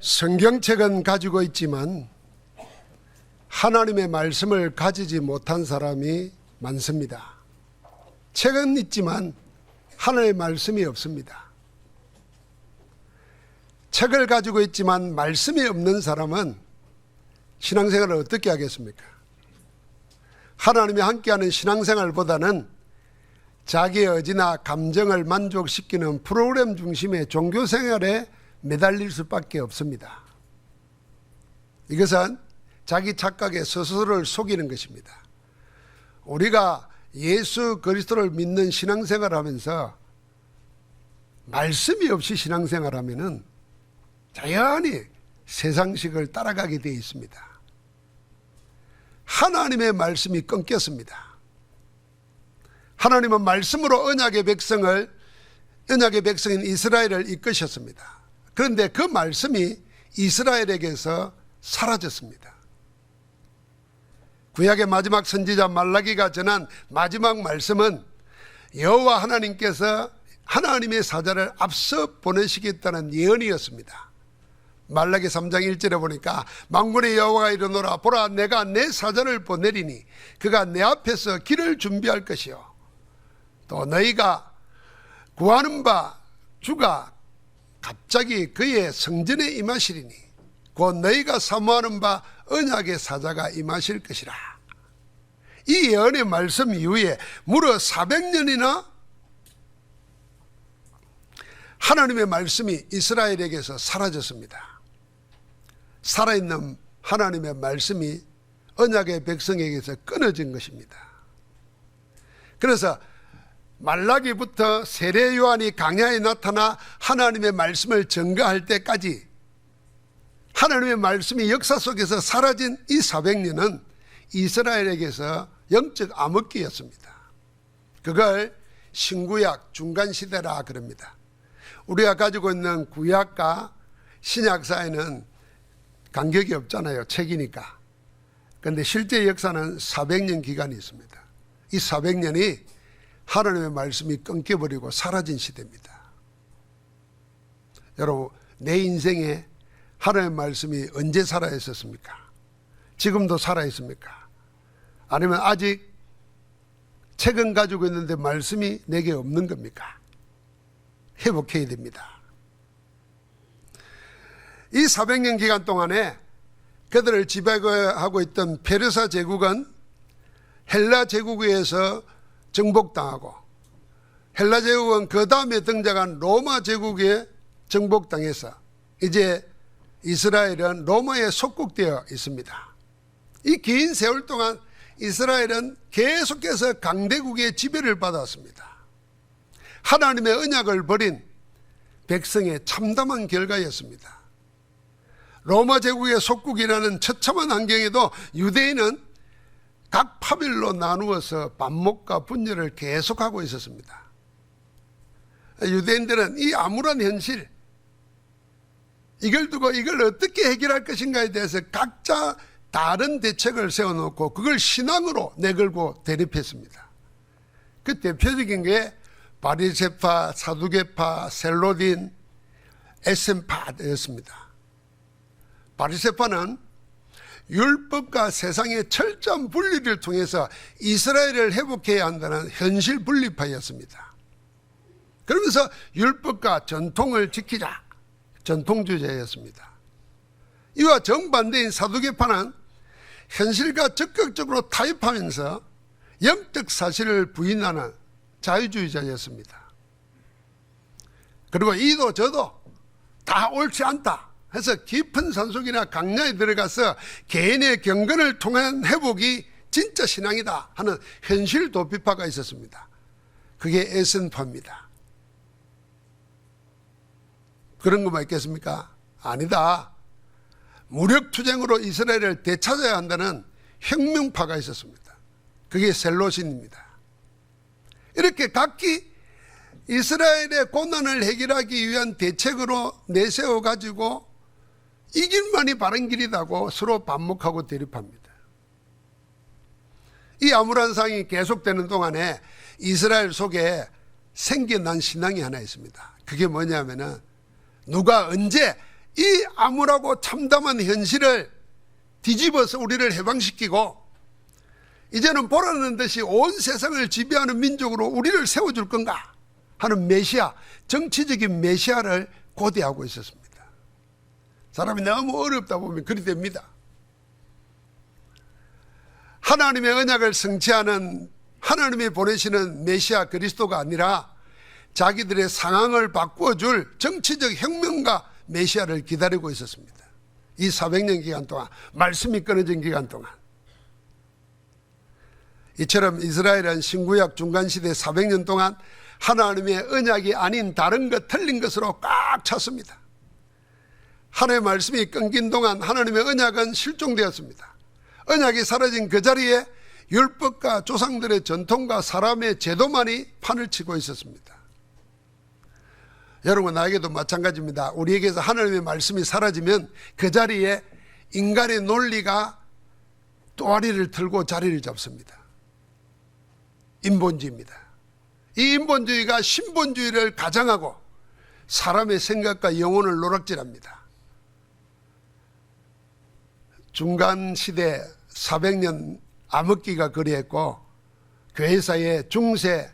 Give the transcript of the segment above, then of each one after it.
성경책은 가지고 있지만 하나님의 말씀을 가지지 못한 사람이 많습니다. 책은 있지만 하나님의 말씀이 없습니다. 책을 가지고 있지만 말씀이 없는 사람은 신앙생활을 어떻게 하겠습니까? 하나님이 함께하는 신앙생활보다는 자기의 의지나 감정을 만족시키는 프로그램 중심의 종교생활에 매달릴 수밖에 없습니다. 이것은 자기 착각에 스스로를 속이는 것입니다. 우리가 예수 그리스도를 믿는 신앙생활을 하면서 말씀이 없이 신앙생활을 하면은 자연히 세상식을 따라가게 되어 있습니다. 하나님의 말씀이 끊겼습니다. 하나님은 말씀으로 언약의 백성인 이스라엘을 이끄셨습니다. 그런데 그 말씀이 이스라엘에게서 사라졌습니다. 구약의 마지막 선지자 말라기가 전한 마지막 말씀은 여호와 하나님께서 하나님의 사자를 앞서 보내시겠다는 예언이었습니다. 말라기 3장 1절에 보니까 만군의 여호와가 이르노라 보라 내가 내 사자를 보내리니 그가 내 앞에서 길을 준비할 것이요 또 너희가 구하는 바 주가 갑자기 그의 성전에 임하시리니 곧 너희가 사모하는 바 언약의 사자가 임하실 것이라. 이 예언의 말씀 이후에 무려 400년이나 하나님의 말씀이 이스라엘에게서 사라졌습니다. 살아있는 하나님의 말씀이 언약의 백성에게서 끊어진 것입니다. 그래서 말라기부터 세례 요한이 강야에 나타나 하나님의 말씀을 전가할 때까지 하나님의 말씀이 역사 속에서 사라진 이 400년은 이스라엘에게서 영적 암흑기였습니다. 그걸 신구약 중간시대라 그럽니다. 우리가 가지고 있는 구약과 신약 사이는 간격이 없잖아요. 책이니까. 그런데 실제 역사는 400년 기간이 있습니다. 이 400년이 하나님의 말씀이 끊겨버리고 사라진 시대입니다. 여러분, 내 인생에 하나님의 말씀이 언제 살아있었습니까? 지금도 살아있습니까? 아니면 아직 책은 가지고 있는데 말씀이 내게 없는 겁니까? 회복해야 됩니다. 이 400년 기간 동안에 그들을 지배하고 있던 페르사 제국은 헬라 제국에 의해서 정복당하고 헬라 제국은 그 다음에 등장한 로마 제국에 정복당해서 이제 이스라엘은 로마에 속국되어 있습니다. 이 긴 세월 동안 이스라엘은 계속해서 강대국의 지배를 받았습니다. 하나님의 언약을 버린 백성의 참담한 결과였습니다. 로마 제국의 속국이라는 처참한 환경에도 유대인은 각 파별로 나누어서 반목과 분열을 계속하고 있었습니다. 유대인들은 이 암울한 현실, 이걸 두고 이걸 어떻게 해결할 것인가에 대해서 각자 다른 대책을 세워놓고 그걸 신앙으로 내걸고 대립했습니다. 그 대표적인 게 바리새파, 사두개파, 셀로딘, 에셈파였습니다. 바리새파는 율법과 세상의 철저한 분리를 통해서 이스라엘을 회복해야 한다는 현실 분리파였습니다. 그러면서 율법과 전통을 지키자, 전통주의자였습니다. 이와 정반대인 사두개파는 현실과 적극적으로 타협하면서 영적 사실을 부인하는 자유주의자였습니다. 그리고 이도 저도 다 옳지 않다 해서 깊은 산속이나 강야에 들어가서 개인의 경건을 통한 회복이 진짜 신앙이다 하는 현실 도피파가 있었습니다. 그게 에센파입니다. 그런 것만 있겠습니까? 아니다. 무력투쟁으로 이스라엘을 되찾아야 한다는 혁명파가 있었습니다. 그게 셀로신입니다. 이렇게 각기 이스라엘의 고난을 해결하기 위한 대책으로 내세워가지고 이 길만이 바른 길이라고 서로 반목하고 대립합니다. 이 암울한 상황이 계속되는 동안에 이스라엘 속에 생겨난 신앙이 하나 있습니다. 그게 뭐냐면은 누가 언제 이 암울하고 참담한 현실을 뒤집어서 우리를 해방시키고 이제는 보라는 듯이 온 세상을 지배하는 민족으로 우리를 세워줄 건가 하는 메시아, 정치적인 메시아를 고대하고 있었습니다. 사람이 너무 어렵다 보면 그리 됩니다. 하나님의 언약을 성취하는 하나님이 보내시는 메시아 그리스도가 아니라 자기들의 상황을 바꾸어줄 정치적 혁명가 메시아를 기다리고 있었습니다. 이 400년 기간 동안, 말씀이 끊어진 기간 동안. 이처럼 이스라엘은 신구약 중간시대 400년 동안 하나님의 언약이 아닌 다른 것 틀린 것으로 꽉 찼습니다. 하나님의 말씀이 끊긴 동안 하나님의 언약은 실종되었습니다. 언약이 사라진 그 자리에 율법과 조상들의 전통과 사람의 제도만이 판을 치고 있었습니다. 여러분, 나에게도 마찬가지입니다. 우리에게서 하나님의 말씀이 사라지면 그 자리에 인간의 논리가 또아리를 틀고 자리를 잡습니다. 인본주의입니다. 이 인본주의가 신본주의를 가장하고 사람의 생각과 영혼을 노락질합니다. 중간시대 400년 암흑기가 그리했고 교회사의 중세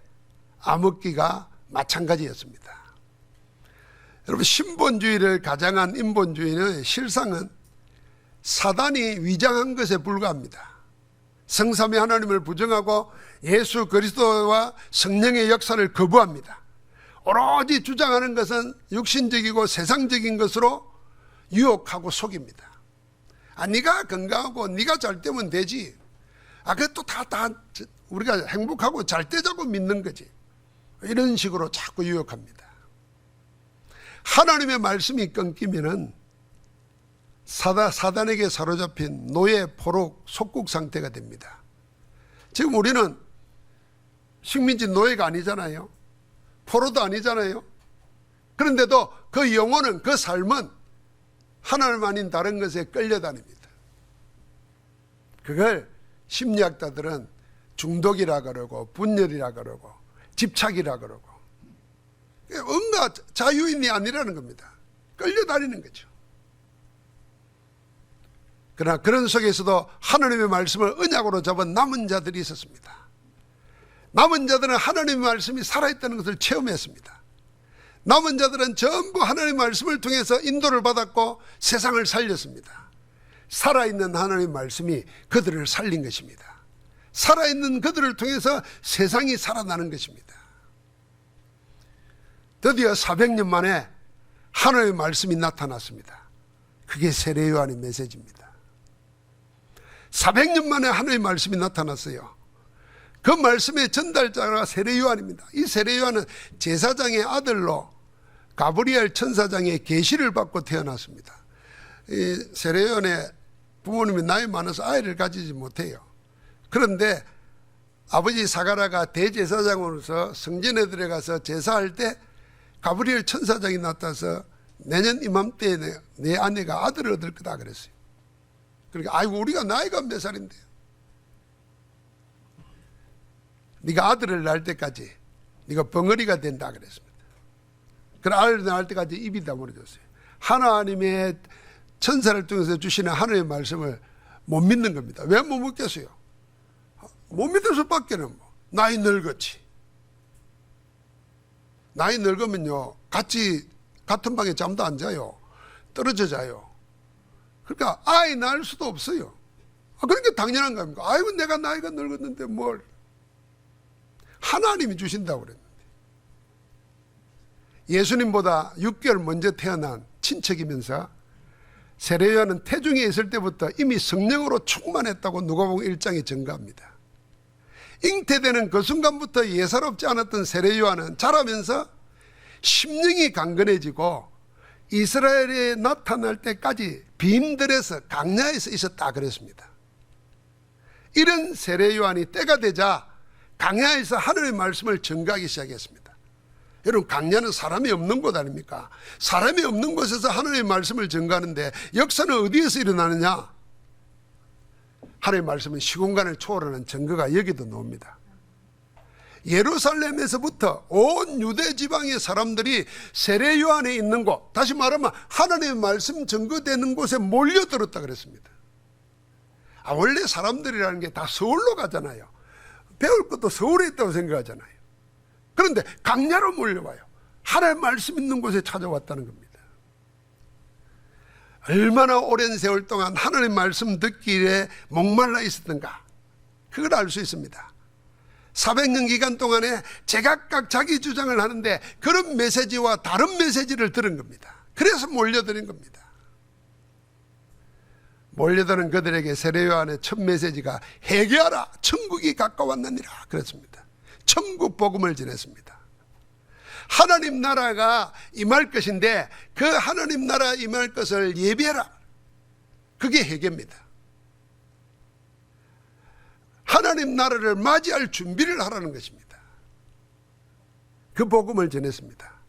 암흑기가 마찬가지였습니다. 여러분, 신본주의를 가장한 인본주의는 실상은 사단이 위장한 것에 불과합니다. 성삼위 하나님을 부정하고 예수 그리스도와 성령의 역사를 거부합니다. 오로지 주장하는 것은 육신적이고 세상적인 것으로 유혹하고 속입니다. 네가 건강하고 네가 잘 되면 되지. 그것도 다 우리가 행복하고 잘 되자고 믿는 거지. 이런 식으로 자꾸 유혹합니다. 하나님의 말씀이 끊기면은 사단에게 사로잡힌 노예, 포로, 속국 상태가 됩니다. 지금 우리는 식민지 노예가 아니잖아요. 포로도 아니잖아요. 그런데도 그 영혼은, 그 삶은 하나님 아닌 다른 것에 끌려다닙니다. 그걸 심리학자들은 중독이라 그러고 분열이라 그러고 집착이라 그러고 온갖 자유인이 아니라는 겁니다. 끌려다니는 거죠. 그러나 그런 속에서도 하나님의 말씀을 언약으로 잡은 남은 자들이 있었습니다. 남은 자들은 하나님의 말씀이 살아있다는 것을 체험했습니다. 남은 자들은 전부 하나님의 말씀을 통해서 인도를 받았고 세상을 살렸습니다. 살아있는 하나님의 말씀이 그들을 살린 것입니다. 살아있는 그들을 통해서 세상이 살아나는 것입니다. 드디어 400년 만에 하나님의 말씀이 나타났습니다. 그게 세례 요한의 메시지입니다. 400년 만에 하나님의 말씀이 나타났어요. 그 말씀의 전달자가 세례 요한입니다. 이 세례 요한은 제사장의 아들로 가브리엘 천사장의 계시를 받고 태어났습니다. 이 세례 요한의 부모님이 나이 많아서 아이를 가지지 못해요. 그런데 아버지 사가랴가 대제사장으로서 성전에 들어가서 제사할 때 가브리엘 천사장이 나타나서 내년 이맘때에 내 아내가 아들을 얻을 거다 그랬어요. 그러니까 아이고 우리가 나이가 몇 살인데요. 네가 아들을 낳을 때까지 네가 벙어리가 된다 그랬습니다. 그래 아들을 낳을 때까지 입이 다물어졌어요. 하나님의 천사를 통해서 주시는 하나님의 말씀을 못 믿는 겁니다. 왜 못 믿겠어요? 못 믿을 수밖에는 나이 늙었지. 나이 늙으면요 같은 방에 잠도 안 자요. 떨어져 자요. 그러니까 아이 낳을 수도 없어요. 그러니까 당연한 겁니까? 아이고 내가 나이가 늙었는데 뭘. 하나님이 주신다고 그랬는데. 예수님보다 6개월 먼저 태어난 친척이면서 세례 요한은 태중에 있을 때부터 이미 성령으로 충만했다고 누가복음 1장에 증거합니다. 잉태되는 그 순간부터 예사롭지 않았던 세례 요한은 자라면서 심령이 강건해지고 이스라엘에 나타날 때까지 빈들에서 강야에서 있었다 그랬습니다. 이런 세례 요한이 때가 되자 강야에서 하늘의 말씀을 전가하기 시작했습니다. 여러분 강야는 사람이 없는 곳 아닙니까? 사람이 없는 곳에서 하늘의 말씀을 전가하는데 역사는 어디에서 일어나느냐? 하늘의 말씀은 시공간을 초월하는 증거가 여기도 나옵니다. 예루살렘에서부터 온 유대 지방의 사람들이 세례 요한에 있는 곳, 다시 말하면 하나님의 말씀 증거되는 곳에 몰려들었다 그랬습니다. 원래 사람들이라는 게 다 서울로 가잖아요. 배울 것도 서울에 있다고 생각하잖아요. 그런데 강야로 몰려와요. 하나님의 말씀 있는 곳에 찾아왔다는 겁니다. 얼마나 오랜 세월 동안 하나님의 말씀 듣기에 목말라 있었던가, 그걸 알 수 있습니다. 400년 기간 동안에 제각각 자기 주장을 하는데 그런 메시지와 다른 메시지를 들은 겁니다. 그래서 몰려드는 겁니다. 몰려드는 그들에게 세례 요한의 첫 메시지가 회개하라, 천국이 가까웠느니라 그랬습니다. 천국 복음을 전했습니다. 하나님 나라가 임할 것인데 그 하나님 나라 임할 것을 예비해라. 그게 회개입니다. 하나님 나라를 맞이할 준비를 하라는 것입니다. 그 복음을 전했습니다.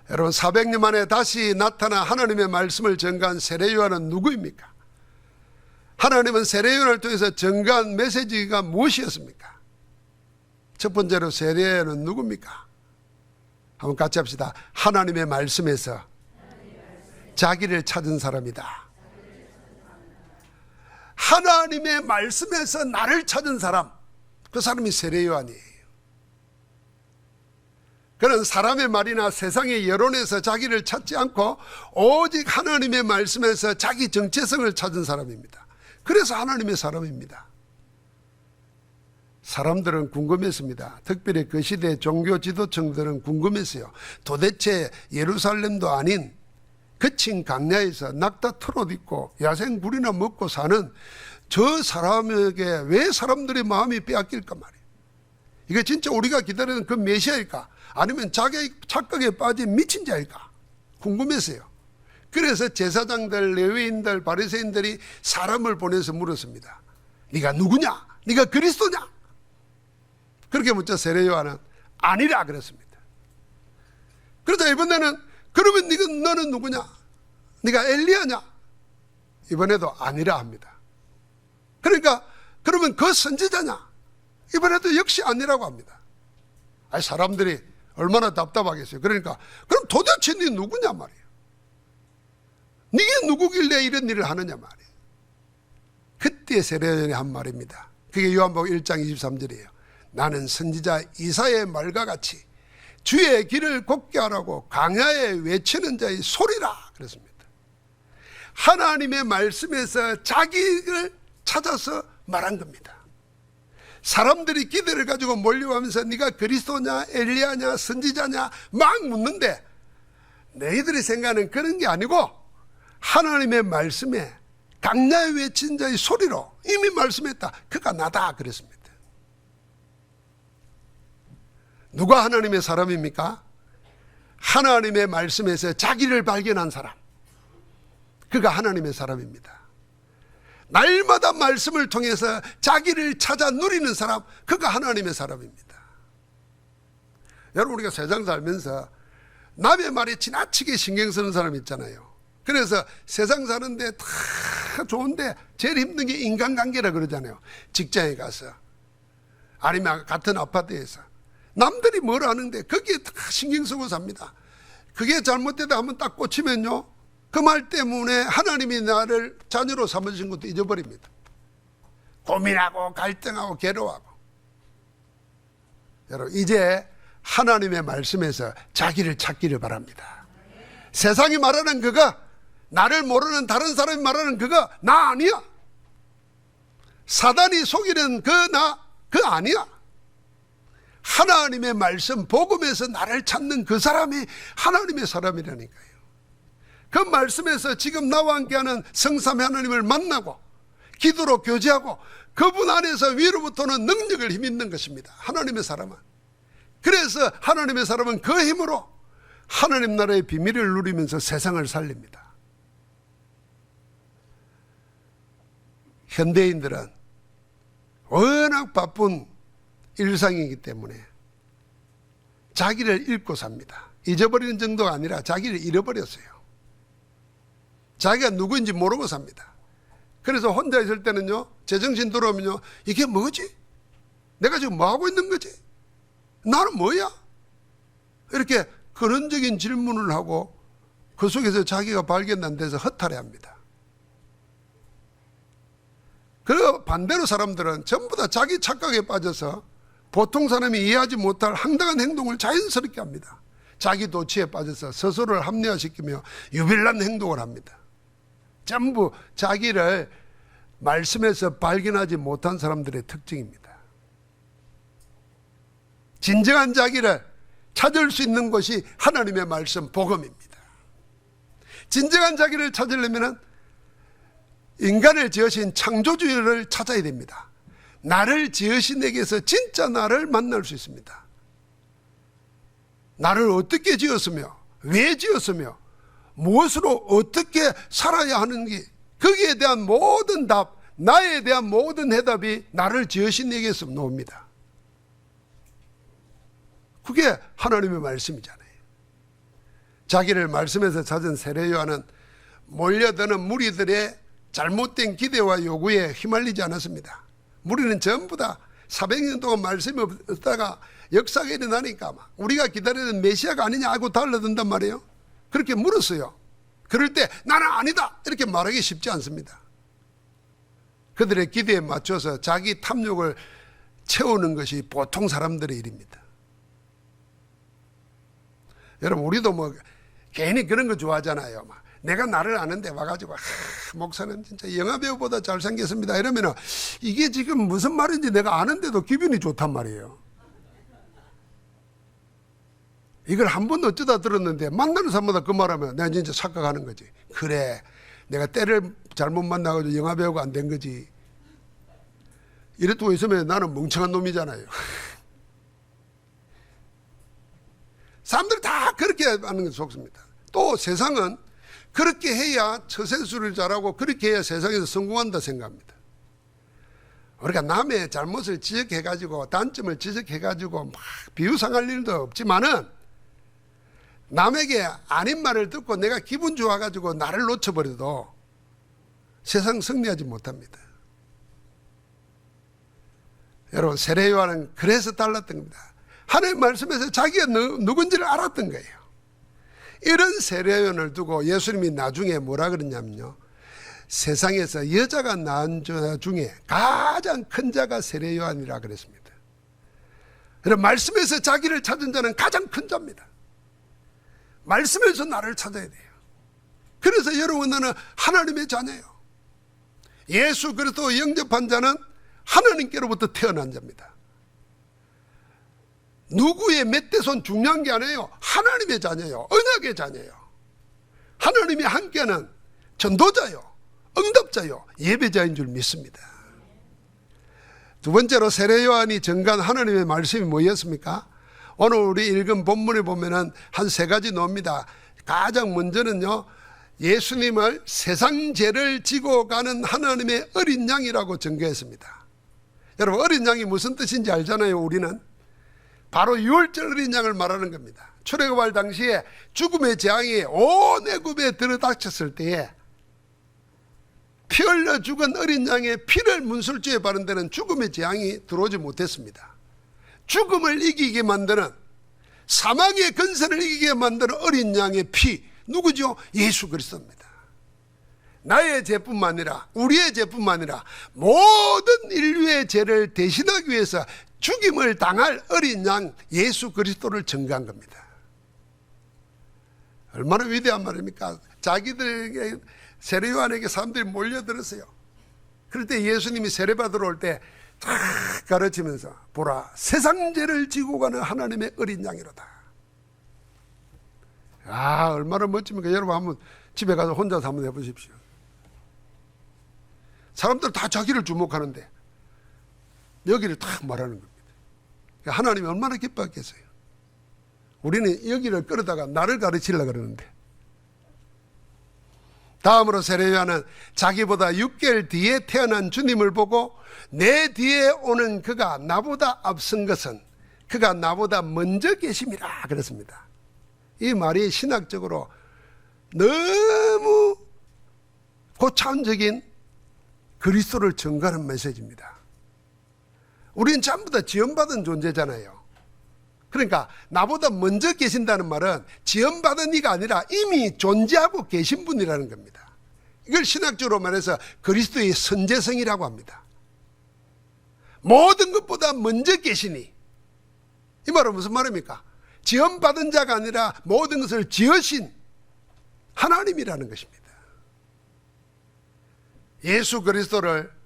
여러분, 400년 만에 다시 나타나 하나님의 말씀을 전가한 세례 요한은 누구입니까? 하나님은 세례 요한을 통해서 전가한 메시지가 무엇이었습니까? 첫 번째로 세례 요한은 누굽니까? 한번 같이 합시다. 하나님의 말씀에서 자기를 찾은 사람이다. 하나님의 말씀에서 나를 찾은 사람, 그 사람이 세례 요한이에요. 그는 사람의 말이나 세상의 여론에서 자기를 찾지 않고 오직 하나님의 말씀에서 자기 정체성을 찾은 사람입니다. 그래서 하나님의 사람입니다. 사람들은 궁금했습니다. 특별히 그 시대 종교 지도층들은 궁금했어요. 도대체 예루살렘도 아닌 거친 강야에서 낙타 털옷 입고 야생 굴이나 먹고 사는 저 사람에게 왜 사람들의 마음이 빼앗길까 말이에요. 이게 진짜 우리가 기다리는 그 메시아일까? 아니면 자기 착각에 빠진 미친 자일까? 궁금했어요. 그래서 제사장들, 레위인들, 바리새인들이 사람을 보내서 물었습니다. 네가 누구냐? 네가 그리스도냐? 그렇게 묻자 세례 요한은 아니라 그랬습니다. 그러자 이번에는 그러면 너는 누구냐? 네가 엘리야냐? 이번에도 아니라 합니다. 그러니까 그러면 그 선지자냐? 이번에도 역시 아니라고 합니다. 아니, 사람들이 얼마나 답답하겠어요. 그러니까 그럼 도대체 네 누구냐 말이에요. 네게 누구길래 이런 일을 하느냐 말이에요. 그때 세례 요한이 한 말입니다. 그게 요한복음 1장 23절이에요. 나는 선지자 이사야의 말과 같이 주의 길을 곱게 하라고 광야에 외치는 자의 소리라 그랬습니다. 하나님의 말씀에서 자기를 찾아서 말한 겁니다. 사람들이 기대를 가지고 몰려오면서 네가 그리스도냐 엘리야냐 선지자냐 막 묻는데 너희들이 생각하는 그런 게 아니고 하나님의 말씀에 강야에 외친 자의 소리로 이미 말씀했다. 그가 나다 그랬습니다. 누가 하나님의 사람입니까? 하나님의 말씀에서 자기를 발견한 사람, 그가 하나님의 사람입니다. 날마다 말씀을 통해서 자기를 찾아 누리는 사람, 그가 하나님의 사람입니다. 여러분, 우리가 세상 살면서 남의 말에 지나치게 신경 쓰는 사람 있잖아요. 그래서 세상 사는데 다 좋은데 제일 힘든 게 인간관계라 그러잖아요. 직장에 가서 아니면 같은 아파트에서 남들이 뭘 하는데 거기에 다 신경 쓰고 삽니다. 그게 잘못되다 한번 딱 꽂히면요, 그 말 때문에 하나님이 나를 자녀로 삼으신 것도 잊어버립니다. 고민하고 갈등하고 괴로워하고. 여러분, 이제 하나님의 말씀에서 자기를 찾기를 바랍니다. 세상이 말하는 그거, 나를 모르는 다른 사람이 말하는 그거 나 아니야. 사단이 속이는 그 아니야. 하나님의 말씀 복음에서 나를 찾는 그 사람이 하나님의 사람이라니까요. 그 말씀에서 지금 나와 함께하는 성삼위 하나님을 만나고 기도로 교제하고 그분 안에서 위로부터는 능력을 힘입는 것입니다. 하나님의 사람은. 그래서 하나님의 사람은 그 힘으로 하나님 나라의 비밀을 누리면서 세상을 살립니다. 현대인들은 워낙 바쁜 일상이기 때문에 자기를 잃고 삽니다. 잊어버리는 정도가 아니라 자기를 잃어버렸어요. 자기가 누구인지 모르고 삽니다. 그래서 혼자 있을 때는요, 제정신 들어오면요, 이게 뭐지? 내가 지금 뭐 하고 있는 거지? 나는 뭐야? 이렇게 근원적인 질문을 하고 그 속에서 자기가 발견 안 돼서 허탈해합니다. 그리고 반대로 사람들은 전부 다 자기 착각에 빠져서 보통 사람이 이해하지 못할 황당한 행동을 자연스럽게 합니다. 자기 도취에 빠져서 스스로를 합리화시키며 유별난 행동을 합니다. 전부 자기를 말씀에서 발견하지 못한 사람들의 특징입니다. 진정한 자기를 찾을 수 있는 것이 하나님의 말씀 복음입니다. 진정한 자기를 찾으려면 인간을 지으신 창조주를 찾아야 됩니다. 나를 지으신 에게서 진짜 나를 만날 수 있습니다. 나를 어떻게 지었으며 왜 지었으며 무엇으로 어떻게 살아야 하는지 거기에 대한 모든 답, 나에 대한 모든 해답이 나를 지으신 에게서 나옵니다. 그게 하나님의 말씀이잖아요. 자기를 말씀에서 찾은 세례 요한은 몰려드는 무리들의 잘못된 기대와 요구에 휘말리지 않았습니다. 무리는 전부 다 400년 동안 말씀이 없다가 역사가 일어나니까 막 우리가 기다리는 메시아가 아니냐 하고 달라든단 말이에요. 그렇게 물었어요. 그럴 때 나는 아니다 이렇게 말하기 쉽지 않습니다. 그들의 기대에 맞춰서 자기 탐욕을 채우는 것이 보통 사람들의 일입니다. 여러분 우리도 뭐 괜히 그런 거 좋아하잖아요. 막 내가 나를 아는데 와가지고 목사님 진짜 영화배우보다 잘생겼습니다 이러면 이게 지금 무슨 말인지 내가 아는데도 기분이 좋단 말이에요. 이걸 한 번도 어쩌다 들었는데 만나는 사람마다 그 말하면 내가 진짜 착각하는 거지. 그래 내가 때를 잘못 만나가지고 영화배우가 안 된 거지. 이래두고 있으면 나는 멍청한 놈이잖아요. 사람들이 다 그렇게 하는 게 속습니다. 또 세상은 그렇게 해야 처세술을 잘하고 그렇게 해야 세상에서 성공한다 생각합니다. 우리가 남의 잘못을 지적해가지고 단점을 지적해가지고 막 비웃상할 일도 없지만은 남에게 아닌 말을 듣고 내가 기분 좋아가지고 나를 놓쳐버려도 세상 승리하지 못합니다. 여러분 세례 요한은 그래서 달랐던 겁니다. 하나님 말씀에서 자기가 누군지를 알았던 거예요. 이런 세례 요한을 두고 예수님이 나중에 뭐라 그랬냐면요, 세상에서 여자가 낳은 자 중에 가장 큰 자가 세례 요한이라 그랬습니다. 그래서 말씀에서 자기를 찾은 자는 가장 큰 자입니다. 말씀에서 나를 찾아야 돼요. 그래서 여러분 나는 하나님의 자녀예요. 예수 그리스도 영접한 자는 하나님께로부터 태어난 자입니다. 누구의 멧돼손 중요한 게 아니에요. 하나님의 자녀예요. 언약의 자녀예요. 하나님이 함께하는 전도자요, 응답자요, 예배자인 줄 믿습니다. 두 번째로 세례 요한이 전가한 하나님의 말씀이 뭐였습니까? 오늘 우리 읽은 본문에 보면은 한 세 가지 나옵니다. 가장 먼저는요, 예수님을 세상 죄를 지고 가는 하나님의 어린 양이라고 전개했습니다. 여러분 어린 양이 무슨 뜻인지 알잖아요. 우리는 바로 유월절 어린 양을 말하는 겁니다. 출애굽할 당시에 죽음의 재앙이 온 애굽에 들어닥쳤을 때에 피 흘려 죽은 어린 양의 피를 문술주에 바른 데는 죽음의 재앙이 들어오지 못했습니다. 죽음을 이기게 만드는, 사망의 근세를 이기게 만드는 어린 양의 피, 누구죠? 예수 그리스도입니다. 나의 죄뿐만 아니라 우리의 죄뿐만 아니라 모든 인류의 죄를 대신하기 위해서 죽임을 당할 어린 양 예수 그리스도를 전가한 겁니다. 얼마나 위대한 말입니까? 자기들에게 세례 요한에게 사람들이 몰려들었어요. 그럴 때 예수님이 세례받으러 올 때 탁 가르치면서 보라 세상 죄를 지고 가는 하나님의 어린 양이로다. 아 얼마나 멋집니까? 여러분 한번 집에 가서 혼자서 한번 해보십시오. 사람들 다 자기를 주목하는데 여기를 탁 말하는 겁니다. 하나님이 얼마나 기뻐했겠어요. 우리는 여기를 끌어다가 나를 가르치려고 그러는데. 다음으로 세례 요한은 자기보다 6개월 뒤에 태어난 주님을 보고 내 뒤에 오는 그가 나보다 앞선 것은 그가 나보다 먼저 계심이라 그랬습니다. 이 말이 신학적으로 너무 고차원적인 그리스도를 전가하는 메시지입니다. 우리는 전부 다 지원받은 존재잖아요. 그러니까 나보다 먼저 계신다는 말은 지원받은 이가 아니라 이미 존재하고 계신 분이라는 겁니다. 이걸 신학적으로 말해서 그리스도의 선재성이라고 합니다. 모든 것보다 먼저 계시니, 이 말은 무슨 말입니까? 지원받은 자가 아니라 모든 것을 지으신 하나님이라는 것입니다. 예수 그리스도를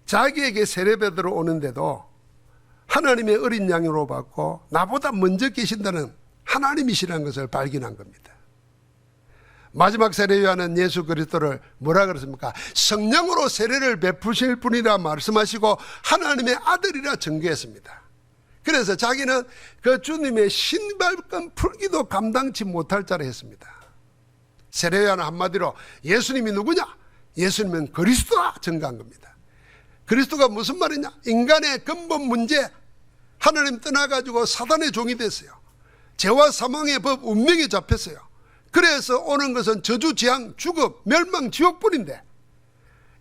자기에게 세례받으러 오는데도 하나님의 어린 양으로 받고 나보다 먼저 계신다는 하나님이시라는 것을 발견한 겁니다. 마지막 세례 요한은 예수 그리스도를 뭐라 그랬습니까? 성령으로 세례를 베푸실 분이라 말씀하시고 하나님의 아들이라 증거했습니다. 그래서 자기는 그 주님의 신발끈 풀기도 감당치 못할 자라 했습니다. 세례 요한은 한마디로 예수님이 누구냐? 예수님은 그리스도라 증거한 겁니다. 그리스도가 무슨 말이냐? 인간의 근본 문제, 하나님 떠나가지고 사단의 종이 됐어요. 죄와 사망의 법, 운명에 잡혔어요. 그래서 오는 것은 저주, 재앙, 죽음, 멸망, 지옥뿐인데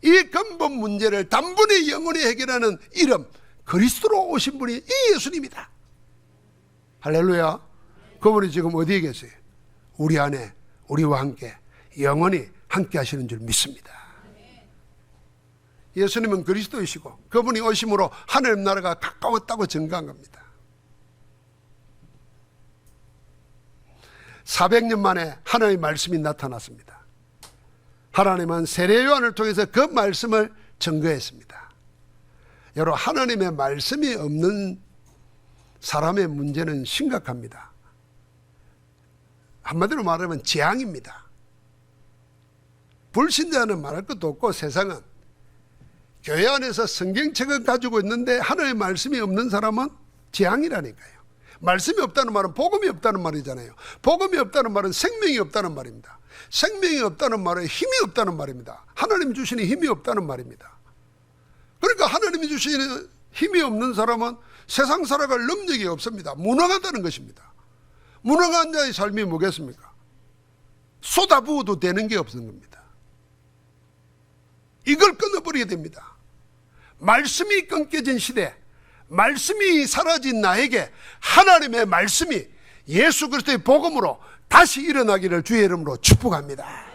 이 근본 문제를 단번에 영원히 해결하는 이름, 그리스도로 오신 분이 이 예수님이다. 할렐루야. 그분이 지금 어디에 계세요? 우리 안에, 우리와 함께 영원히 함께 하시는 줄 믿습니다. 예수님은 그리스도이시고 그분이 오심으로 하나님 나라가 가까웠다고 증거한 겁니다. 400년 만에 하나님의 말씀이 나타났습니다. 하나님은 세례 요한을 통해서 그 말씀을 증거했습니다. 여러분, 하나님의 말씀이 없는 사람의 문제는 심각합니다. 한마디로 말하면 재앙입니다. 불신자는 말할 것도 없고 세상은 교회 안에서 성경책을 가지고 있는데 하나님의 말씀이 없는 사람은 재앙이라니까요. 말씀이 없다는 말은 복음이 없다는 말이잖아요. 복음이 없다는 말은 생명이 없다는 말입니다. 생명이 없다는 말은 힘이 없다는 말입니다. 하나님 주시는 힘이 없다는 말입니다. 그러니까 하나님이 주시는 힘이 없는 사람은 세상 살아갈 능력이 없습니다. 무능하다는 것입니다. 무능한 자의 삶이 뭐겠습니까? 쏟아부어도 되는 게 없는 겁니다. 이걸 끊어버려야 됩니다. 말씀이 끊겨진 시대, 말씀이 사라진 나에게 하나님의 말씀이 예수 그리스도의 복음으로 다시 일어나기를 주의 이름으로 축복합니다.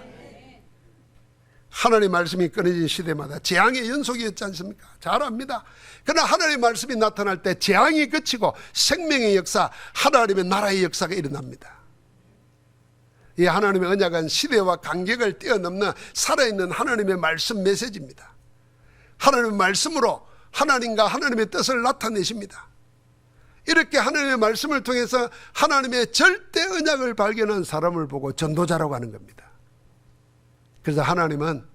하나님의 말씀이 끊어진 시대마다 재앙의 연속이었지 않습니까? 잘 압니다. 그러나 하나님의 말씀이 나타날 때 재앙이 그치고 생명의 역사, 하나님의 나라의 역사가 일어납니다. 이 하나님의 언약은 시대와 간격을 뛰어넘는 살아있는 하나님의 말씀 메시지입니다. 하나님의 말씀으로 하나님과 하나님의 뜻을 나타내십니다. 이렇게 하나님의 말씀을 통해서 하나님의 절대 언약을 발견한 사람을 보고 전도자라고 하는 겁니다. 그래서 하나님은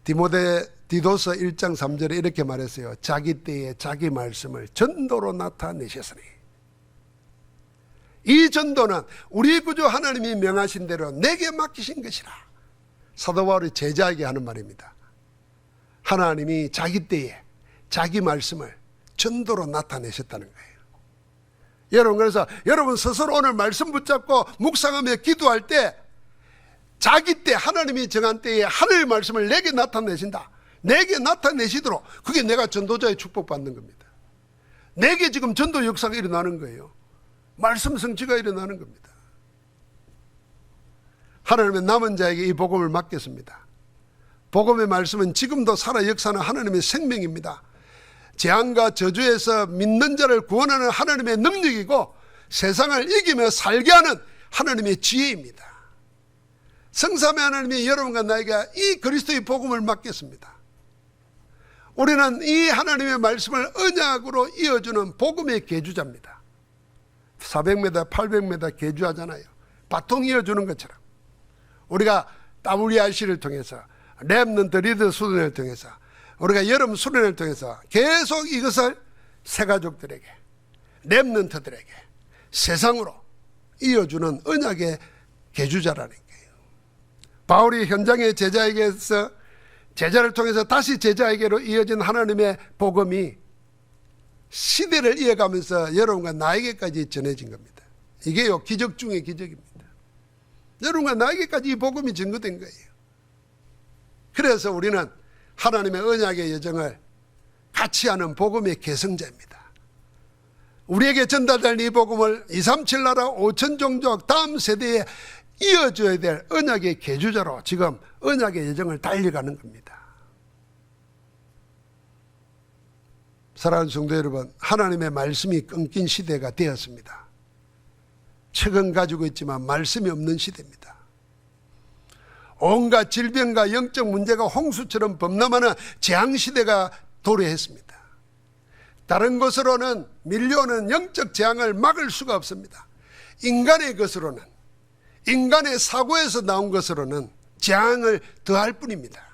디도서 1장 3절에 이렇게 말했어요. 자기 때에 자기 말씀을 전도로 나타내셨으니. 이 전도는 우리 구주 하나님이 명하신 대로 내게 맡기신 것이라. 사도 바울이 제자에게 하는 말입니다. 하나님이 자기 때에 자기 말씀을 전도로 나타내셨다는 거예요. 여러분, 그래서 여러분 스스로 오늘 말씀 붙잡고 묵상하며 기도할 때 자기 때, 하나님이 정한 때에 하늘의 말씀을 내게 나타내신다. 내게 나타내시도록, 그게 내가 전도자의 축복받는 겁니다. 내게 지금 전도 역사가 일어나는 거예요. 말씀 성취가 일어나는 겁니다. 하나님의 남은 자에게 이 복음을 맡겼습니다. 복음의 말씀은 지금도 살아 역사하는 하나님의 생명입니다. 재앙과 저주에서 믿는 자를 구원하는 하나님의 능력이고 세상을 이기며 살게 하는 하나님의 지혜입니다. 성삼위 하나님이 여러분과 나에게 이 그리스도의 복음을 맡겼습니다. 우리는 이 하나님의 말씀을 언약으로 이어주는 복음의 계주자입니다. 400m, 800m 계주하잖아요. 바통 이어주는 것처럼 우리가 WRC를 통해서 렘넌트 리더 수련을 통해서 우리가 여름 수련을 통해서 계속 이것을 새가족들에게, 렘넌트들에게, 세상으로 이어주는 언약의 계주자라는 거예요. 바울이 현장의 제자에게서 제자를 통해서 다시 제자에게로 이어진 하나님의 복음이 시대를 이어가면서 여러분과 나에게까지 전해진 겁니다. 이게요, 기적 중의 기적입니다. 여러분과 나에게까지 이 복음이 증거된 거예요. 그래서 우리는 하나님의 언약의 여정을 같이 하는 복음의 계승자입니다. 우리에게 전달된 이 복음을 237 나라 5천 종족 다음 세대에 이어줘야 될 언약의 계주자로 지금 언약의 여정을 달려가는 겁니다. 사랑하는 성도 여러분, 하나님의 말씀이 끊긴 시대가 되었습니다. 책은 가지고 있지만 말씀이 없는 시대입니다. 온갖 질병과 영적 문제가 홍수처럼 범람하는 재앙시대가 도래했습니다. 다른 것으로는 밀려오는 영적 재앙을 막을 수가 없습니다. 인간의 것으로는, 인간의 사고에서 나온 것으로는 재앙을 더할 뿐입니다.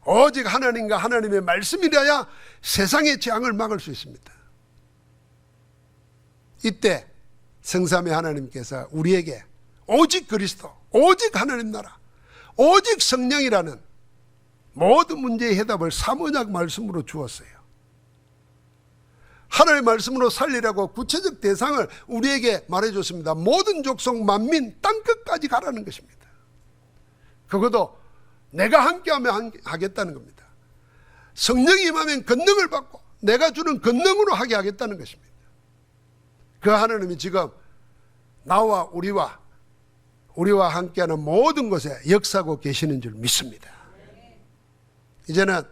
오직 하나님과 하나님의 말씀이라야 세상의 재앙을 막을 수 있습니다. 이때 성삼위 하나님께서 우리에게 오직 그리스도, 오직 하나님 나라, 오직 성령이라는 모든 문제의 해답을 삼언약 말씀으로 주었어요. 하나님의 말씀으로 살리라고 구체적 대상을 우리에게 말해줬습니다. 모든 족속 만민 땅끝까지 가라는 것입니다. 그것도 내가 함께하면 하겠다는 겁니다. 성령이 임하면 권능을 받고 내가 주는 권능으로 하게 하겠다는 것입니다. 그 하나님이 지금 나와 우리와 함께하는 모든 곳에 역사하고 계시는 줄 믿습니다. 이제는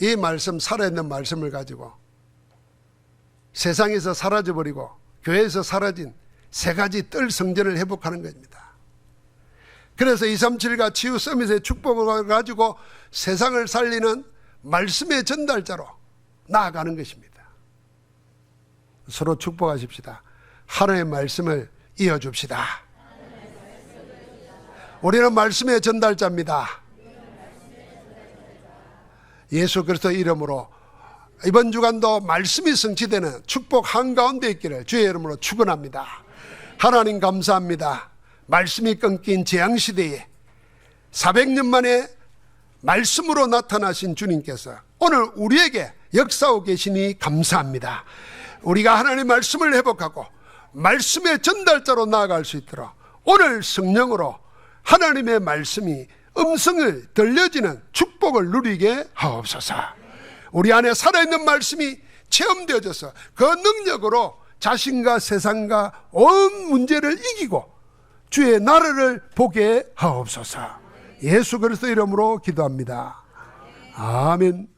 이 말씀, 살아있는 말씀을 가지고 세상에서 사라져버리고 교회에서 사라진 세 가지 뜰 성전을 회복하는 것입니다. 그래서 237과 치유 서밋의 축복을 가지고 세상을 살리는 말씀의 전달자로 나아가는 것입니다. 서로 축복하십시다. 하나님의 말씀을 이어줍시다. 우리는 말씀의 전달자입니다. 예수 그리스도 이름으로 이번 주간도 말씀이 성취되는 축복 한가운데 있기를 주의 이름으로 축원합니다. 하나님 감사합니다. 말씀이 끊긴 재앙시대에 400년 만에 말씀으로 나타나신 주님께서 오늘 우리에게 역사하고 계시니 감사합니다. 우리가 하나님의 말씀을 회복하고 말씀의 전달자로 나아갈 수 있도록 오늘 성령으로 하나님의 말씀이 음성을 들려지는 축복을 누리게 하옵소서. 우리 안에 살아있는 말씀이 체험되어져서 그 능력으로 자신과 세상과 온 문제를 이기고 주의 나라를 보게 하옵소서. 예수 그리스도 이름으로 기도합니다. 아멘.